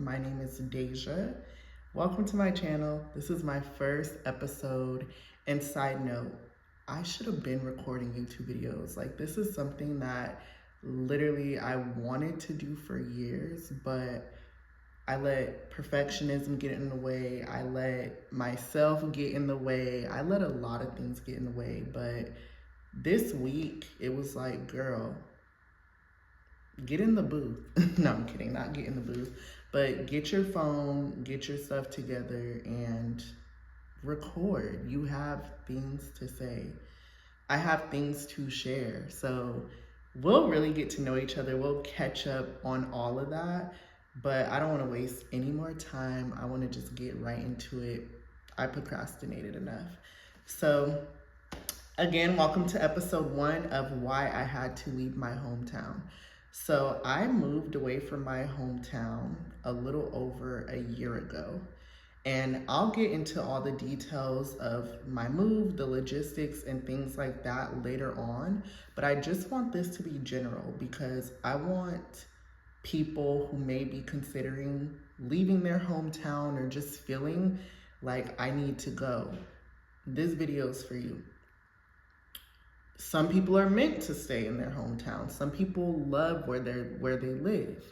My name is Deja. Welcome to my channel. This is my first episode. And side note, I should have been recording YouTube videos. Like, this is something that literally I wanted to do for years, but I let perfectionism get in the way. I let myself get in the way. I let a lot of things get in the way. But this week, it was like, girl, get in the booth. No, I'm kidding, not get in the booth, but get your phone, get your stuff together, and record. You have things to say. I have things to share. So we'll really get to know each other. We'll catch up on all of that, but I don't want to waste any more time. I want to just get right into it. I procrastinated enough. So again, welcome to episode 1 of why I had to leave my hometown. So I moved away from my hometown a little over a year ago. And I'll get into all the details of my move, the logistics, and things like that later on. But I just want this to be general because I want people who may be considering leaving their hometown or just feeling like I need to go. This video is for you. Some people are meant to stay in their hometown. Some people love where they live.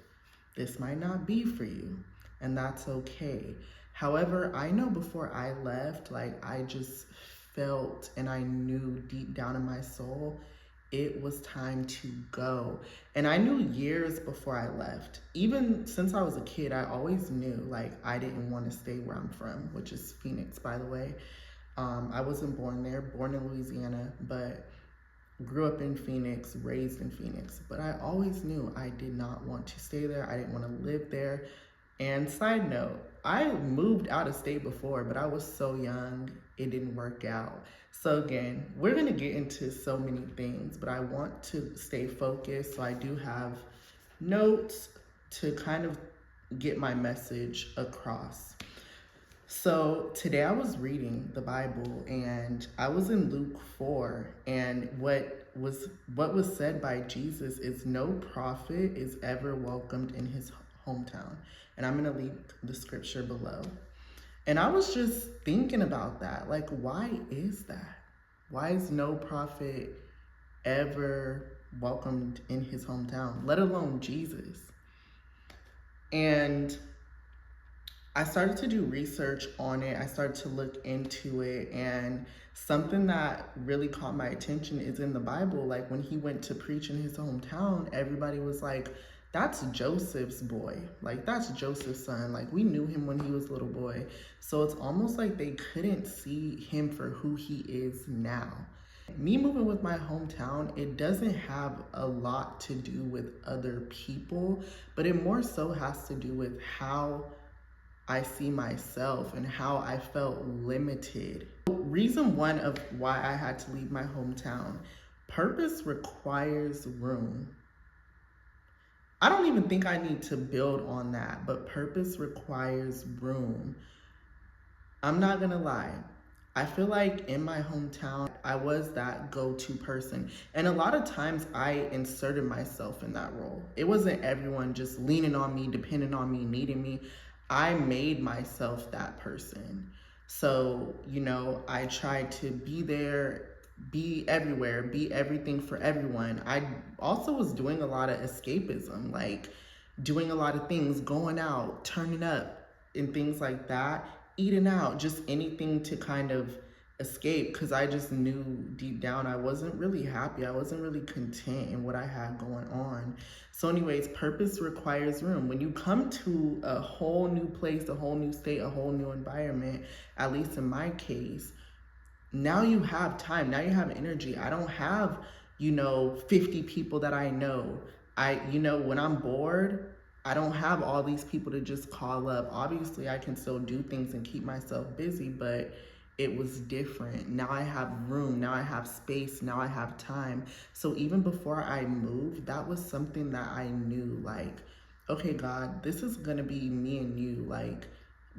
This might not be for you, and that's okay. However, I know before I left, like, I just felt and I knew deep down in my soul it was time to go. And I knew years before I left. Even since I was a kid, I always knew, like, I didn't want to stay where I'm from, which is Phoenix, by the way. I wasn't born there, born in Louisiana, but grew up in Phoenix, raised in Phoenix, but I always knew I did not want to stay there. I didn't want to live there. And side note, I moved out of state before, but I was so young, it didn't work out. So again, we're gonna get into so many things, but I want to stay focused. So I do have notes to kind of get my message across. So today I was reading the Bible and I was in Luke 4, and what was said by Jesus is no prophet is ever welcomed in his hometown. And I'm going to link the scripture below. And I was just thinking about that. Like, why is that? Why is no prophet ever welcomed in his hometown, let alone Jesus? And I started to do research on it. I started to look into it, and something that really caught my attention is in the Bible. Like, when he went to preach in his hometown, everybody was like, that's Joseph's boy. Like, that's Joseph's son. Like, we knew him when he was a little boy. So it's almost like they couldn't see him for who he is now. Me moving with my hometown, it doesn't have a lot to do with other people, but it more so has to do with how I see myself and how I felt limited. Reason 1 of why I had to leave my hometown: purpose requires room. I don't even think I need to build on that, but purpose requires room. I'm not gonna lie. I feel like in my hometown, I was that go-to person. And a lot of times I inserted myself in that role. It wasn't everyone just leaning on me, depending on me, needing me. I made myself that person. So, I tried to be there, be everywhere, be everything for everyone. I also was doing a lot of escapism, like doing a lot of things, going out, turning up, and things like that, eating out, just anything to kind of escape, because I just knew deep down I wasn't really happy. I wasn't really content in what I had going on. So anyways, purpose requires room. When you come to a whole new place, a whole new state, a whole new environment, at least in my case, now you have time, now you have energy. I don't have, 50 people that I know. When I'm bored, I don't have all these people to just call up. Obviously, I can still do things and keep myself busy, but it was different. Now I have room, now I have space, now I have time. So even before I moved, that was something that I knew, like, okay, God, this is gonna be me and you. Like,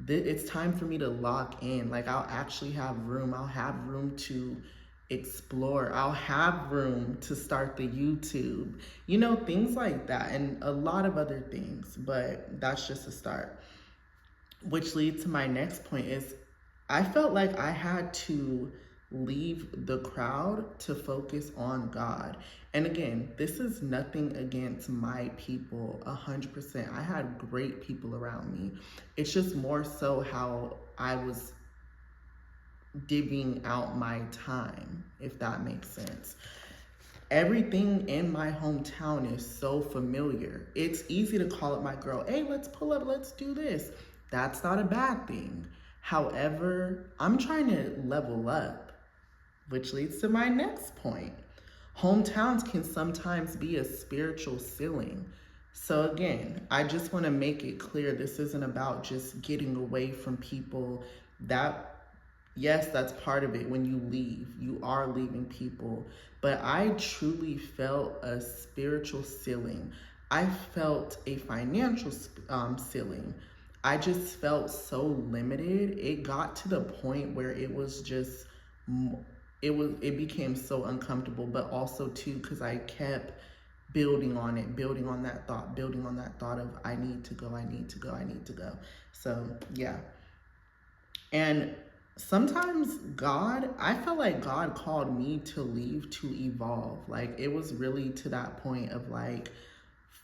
it's time for me to lock in. Like, I'll actually have room. I'll have room to explore. I'll have room to start the YouTube, you know, things like that, and a lot of other things, but that's just a start. Which leads to my next point is I felt like I had to leave the crowd to focus on God. And again, this is nothing against my people, 100%. I had great people around me. It's just more so how I was divvying out my time, if that makes sense. Everything in my hometown is so familiar. It's easy to call up my girl, hey, let's pull up, let's do this. That's not a bad thing. However, I'm trying to level up, which leads to my next point. Hometowns can sometimes be a spiritual ceiling. So again, I just want to make it clear this isn't about just getting away from people. That, yes, that's part of it. When you leave, you are leaving people. But I truly felt a spiritual ceiling. I felt a financial ceiling. I just felt so limited. It got to the point where it was just, it became so uncomfortable, but also too, because I kept building on it, building on that thought of I need to go, I need to go, I need to go. So yeah. And sometimes I felt like God called me to leave to evolve. Like it was really to that point of like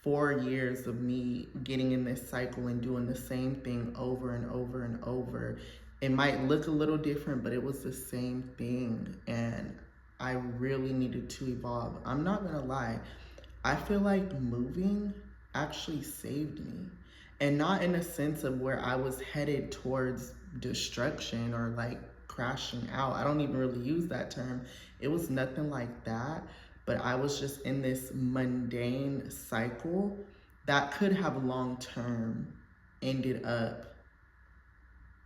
4 years of me getting in this cycle and doing the same thing over and over and over. It might look a little different, but it was the same thing. And I really needed to evolve. I'm not gonna lie. I feel like moving actually saved me. And not in a sense of where I was headed towards destruction or like crashing out. I don't even really use that term. It was nothing like that. But I was just in this mundane cycle that could have long term ended up,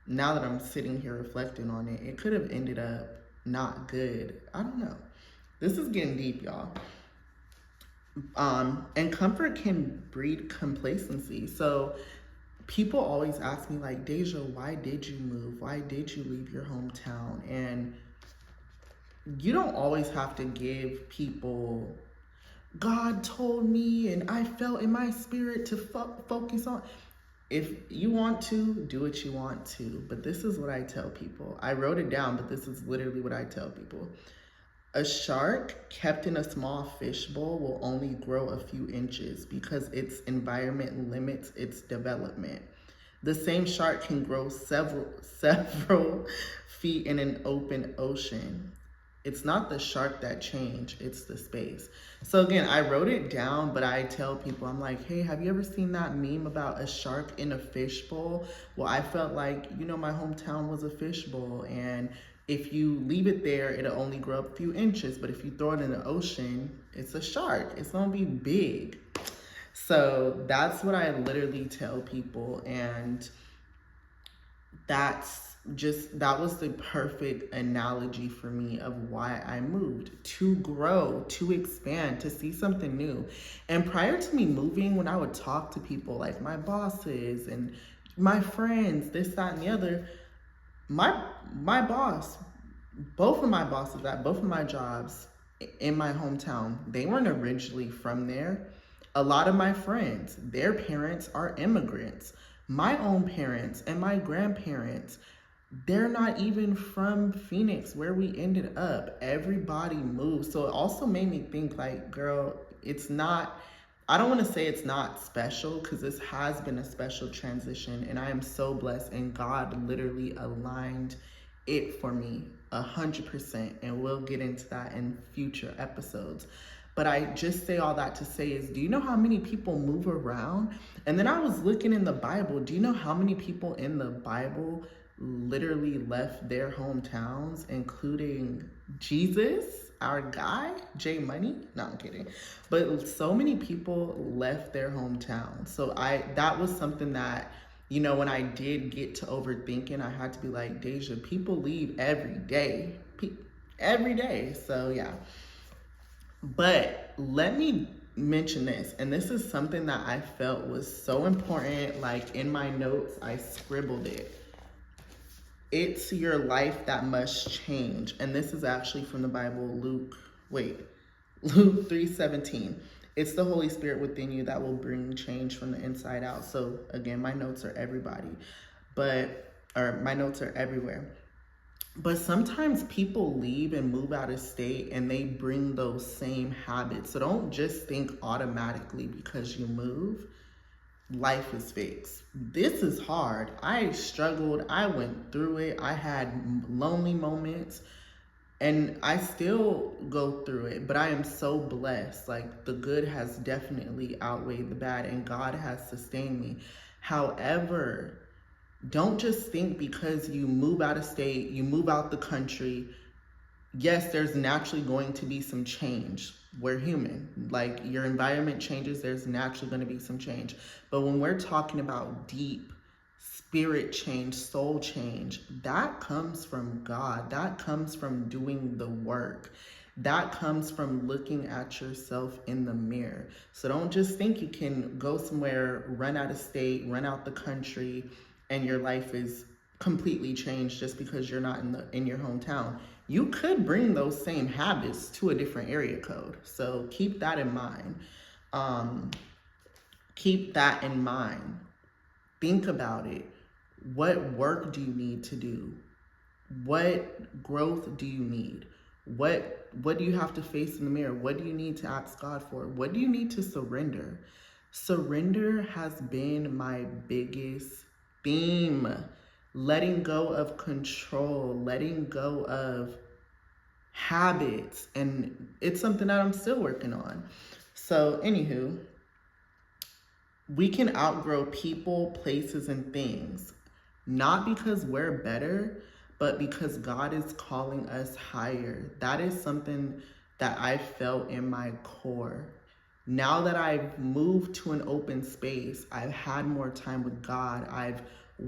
now that I'm sitting here reflecting on it, it could have ended up not good. I don't know. This is getting deep, y'all. And comfort can breed complacency. So people always ask me like, Deja, why did you move? Why did you leave your hometown? And you don't always have to give people, God told me and I felt in my spirit to focus on. If you want to, do what you want to. But this is what I tell people. I wrote it down, but this is literally what I tell people. A shark kept in a small fishbowl will only grow a few inches because its environment limits its development. The same shark can grow several feet in an open ocean. It's not the shark that changed, it's the space. So again, I wrote it down, but I tell people, I'm like, hey, have you ever seen that meme about a shark in a fishbowl? Well, I felt like, you know, my hometown was a fishbowl, and if you leave it there, it'll only grow up a few inches, but if you throw it in the ocean, it's a shark. It's gonna be big. So that's what I literally tell people, and that was the perfect analogy for me of why I moved, to grow, to expand, to see something new. And prior to me moving, when I would talk to people like my bosses and my friends, this, that, and the other, my boss, both of my bosses at both of my jobs in my hometown, they weren't originally from there. A lot of my friends, their parents are immigrants. My own parents and my grandparents, they're not even from Phoenix, where we ended up. Everybody moved. So it also made me think like, girl, it's not, I don't want to say it's not special, because this has been a special transition and I am so blessed, and God literally aligned it for me 100%, and we'll get into that in future episodes. But I just say all that to say is, do you know how many people move around? And then I was looking in the Bible. Do you know how many people in the Bible literally left their hometowns, including Jesus, our guy, J Money? No, I'm kidding. But so many people left their hometown. So that was something that, you know, when I did get to overthinking, I had to be like, Deja, people leave every day. Every day. So yeah. But let me mention this, and this is something that I felt was so important. Like in my notes, I scribbled it. it's your life that must change. And this is actually from the Bible, Luke 3:17. It's the Holy Spirit within you that will bring change from the inside out. So again, my notes are my notes are everywhere. But sometimes people leave and move out of state and they bring those same habits. So don't just think automatically because you move, life is fixed. This is hard. I struggled. I went through it. I had lonely moments and I still go through it, but I am so blessed. Like, the good has definitely outweighed the bad and God has sustained me. However, don't just think because you move out of state, you move out the country. Yes, there's naturally going to be some change. We're human. Like, your environment changes, there's naturally going to be some change. But when we're talking about deep spirit change, soul change, that comes from God. That comes from doing the work. That comes from looking at yourself in the mirror. So don't just think you can go somewhere, run out of state, run out the country, and your life is completely changed just because you're not in your hometown. You could bring those same habits to a different area code. So keep that in mind. Keep that in mind. Think about it. What work do you need to do? What growth do you need? What do you have to face in the mirror? What do you need to ask God for? What do you need to surrender? Surrender has been my biggest theme. Letting go of control, letting go of habits, and it's something that I'm still working on. So anywho, we can outgrow people, places, and things, not because we're better, but because God is calling us higher. That is something that I felt in my core. Now that I've moved to an open space, I've had more time with God, I've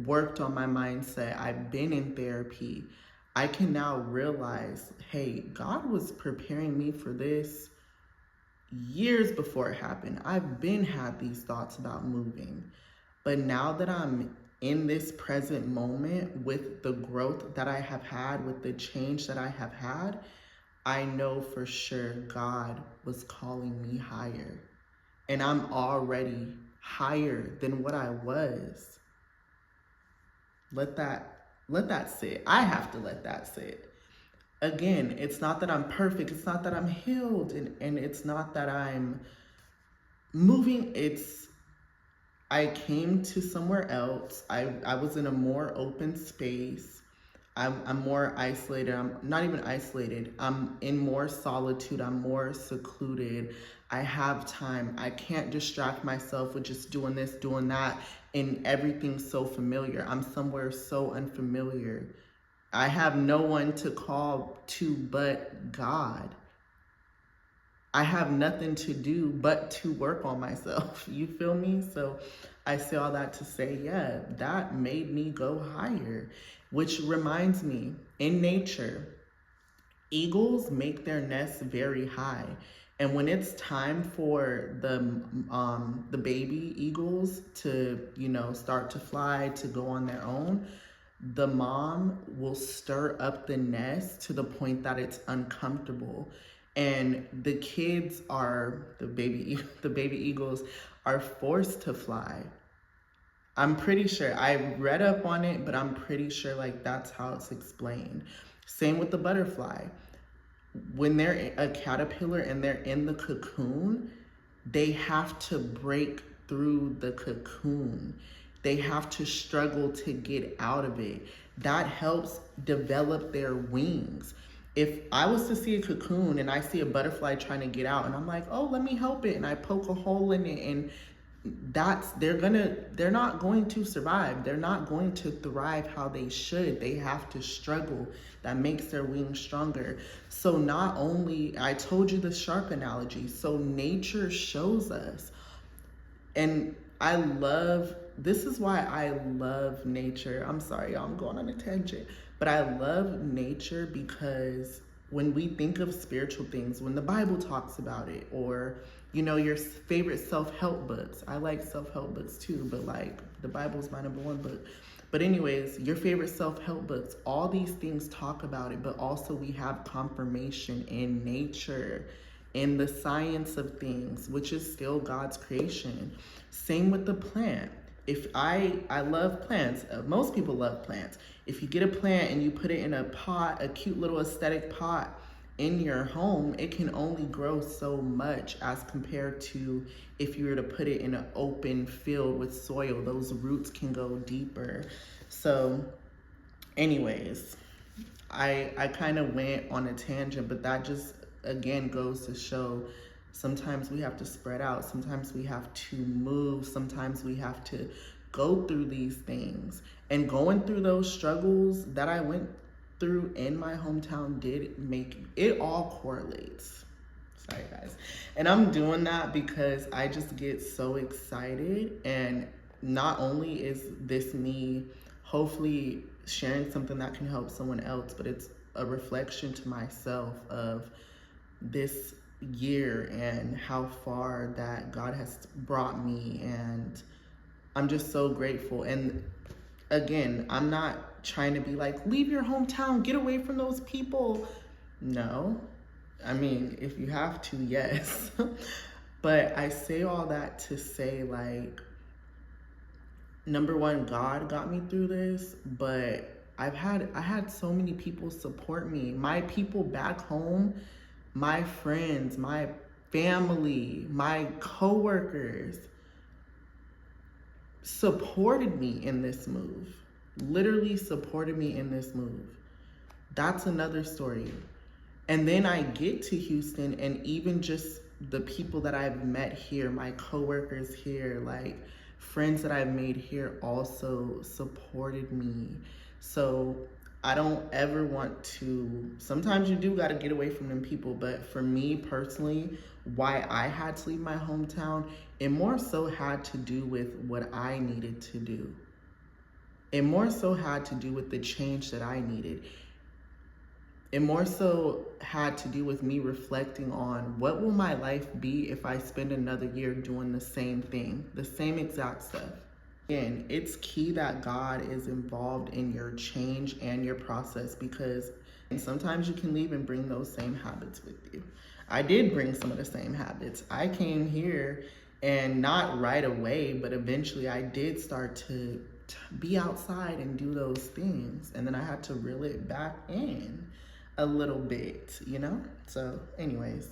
worked on my mindset, I've been in therapy, I can now realize, hey, God was preparing me for this years before it happened. I've been had these thoughts about moving. But now that I'm in this present moment with the growth that I have had, with the change that I have had, I know for sure God was calling me higher. And I'm already higher than what I was. Let that sit. I have to let that sit. Again, it's not that I'm perfect. It's not that I'm healed. And it's not that I'm moving. I came to somewhere else. I was in a more open space. I'm more isolated. I'm not even isolated. I'm in more solitude. I'm more secluded. I have time. I can't distract myself with just doing this, doing that, and everything's so familiar. I'm somewhere so unfamiliar. I have no one to call to but God. I have nothing to do but to work on myself. You feel me? So I say all that to say, yeah, that made me go higher, which reminds me, in nature, eagles make their nests very high. And when it's time for the baby eagles to, start to fly, to go on their own, the mom will stir up the nest to the point that it's uncomfortable. And the baby eagles are forced to fly. I'm pretty sure, I read up on it, but I'm pretty sure like that's how it's explained. Same with the butterfly. When they're a caterpillar and they're in the cocoon, they have to break through the cocoon. They have to struggle to get out of it. That helps develop their wings. If I was to see a cocoon and I see a butterfly trying to get out and I'm like, oh, let me help it, and I poke a hole in it, and they're not going to survive. They're not going to thrive how they should. They have to struggle. That makes their wings stronger. So not only, I told you the shark analogy, so nature shows us. And this is why I love nature. I'm sorry, y'all, I'm going on a tangent. But I love nature because when we think of spiritual things, when the Bible talks about it, or, your favorite self-help books. I like self-help books too, but like the Bible's my #1 book. But anyways, your favorite self-help books, all these things talk about it, but also we have confirmation in nature, in the science of things, which is still God's creation. Same with the plant. If I love plants. Most people love plants. If you get a plant and you put it in a pot, a cute little aesthetic pot in your home, it can only grow so much as compared to if you were to put it in an open field with soil. Those roots can go deeper. So anyways, I kind of went on a tangent, but that just again goes to show sometimes we have to spread out, sometimes we have to move, sometimes we have to go through these things. And going through those struggles that I went through in my hometown did make it all correlates. Sorry guys. And I'm doing that because I just get so excited, and not only is this me hopefully sharing something that can help someone else, but it's a reflection to myself of this year and how far that God has brought me, and I'm just so grateful. And again, I'm not trying to be like, leave your hometown, get away from those people. No. I mean, if you have to, yes. But I say all that to say, like, #1, God got me through this, but I had so many people support me. My people back home, my friends, my family, my coworkers supported me in this move. Literally supported me in this move. That's another story. And then I get to Houston, and even just the people that I've met here, my coworkers here, like friends that I've made here also supported me. So I don't ever want to, sometimes you do got to get away from them people, but for me personally, why I had to leave my hometown, it more so had to do with what I needed to do. It more so had to do with the change that I needed. It more so had to do with me reflecting on what will my life be if I spend another year doing the same thing, the same exact stuff. Again, it's key that God is involved in your change and your process, because sometimes you can leave and bring those same habits with you. I did bring some of the same habits. I came here, and not right away, but eventually I did start to be outside and do those things. And then I had to reel it back in a little bit, So anyways,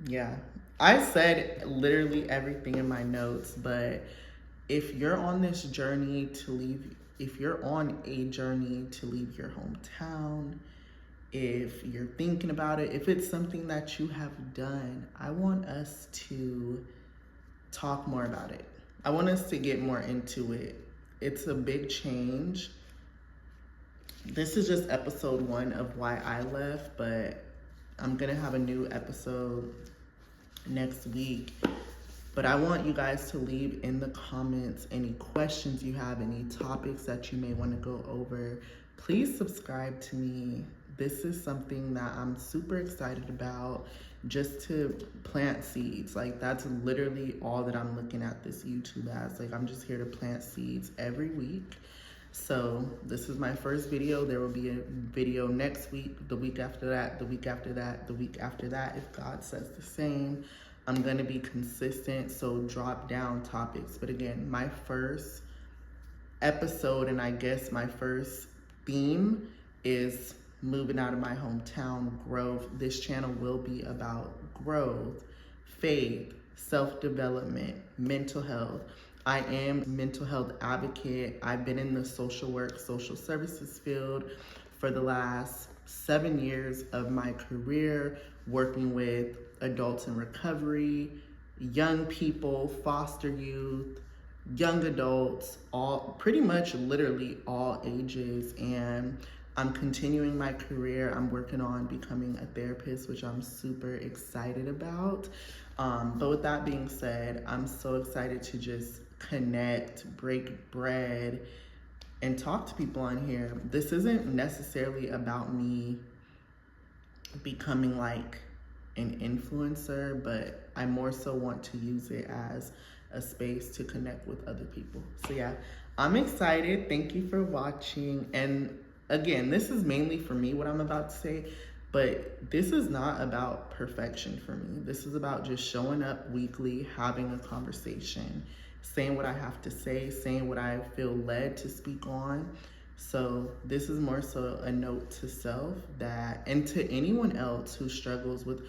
yeah, I said literally everything in my notes, but if you're on this journey to leave, if you're on a journey to leave your hometown, if you're thinking about it, if it's something that you have done, I want us to talk more about it. I want us to get more into it. It's a big change. This is just episode 1 of why I left, but I'm gonna have a new episode next week. But I want you guys to leave in the comments any questions you have, any topics that you may want to go over. Please subscribe to me. This is something that I'm super excited about, just to plant seeds. Like, that's literally all that I'm looking at this YouTube as. Like, I'm just here to plant seeds every week. So this is my first video. There will be a video next week, the week after that, the week after that, the week after that, if God says the same. I'm gonna be consistent, so drop down topics. But again, my first episode, and I guess my first theme, is moving out of my hometown, growth. This channel will be about growth, faith, self-development, mental health. I am a mental health advocate. I've been in the social work, social services field for the last 7 years of my career, working with adults in recovery, young people, foster youth, young adults, all pretty much literally all ages. And I'm continuing my career. I'm working on becoming a therapist, which I'm super excited about. But with that being said, I'm so excited to just connect, break bread, and talk to people on here. This isn't necessarily about me becoming like an influencer, but I more so want to use it as a space to connect with other people. So yeah, I'm excited. Thank you for watching. And again, this is mainly for me, what I'm about to say, but this is not about perfection for me. This is about just showing up weekly, having a conversation, saying what I have to say, saying what I feel led to speak on. So this is more so a note to self that, and to anyone else who struggles with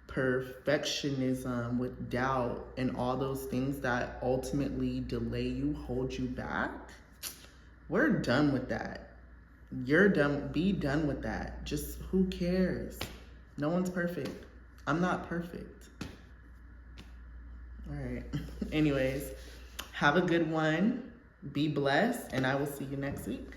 perfectionism, with doubt, and all those things that ultimately delay you, hold you back. We're done with that. You're done. Be done with that. Just who cares? No one's perfect. I'm not perfect. All right. Anyways, have a good one. Be blessed, and I will see you next week.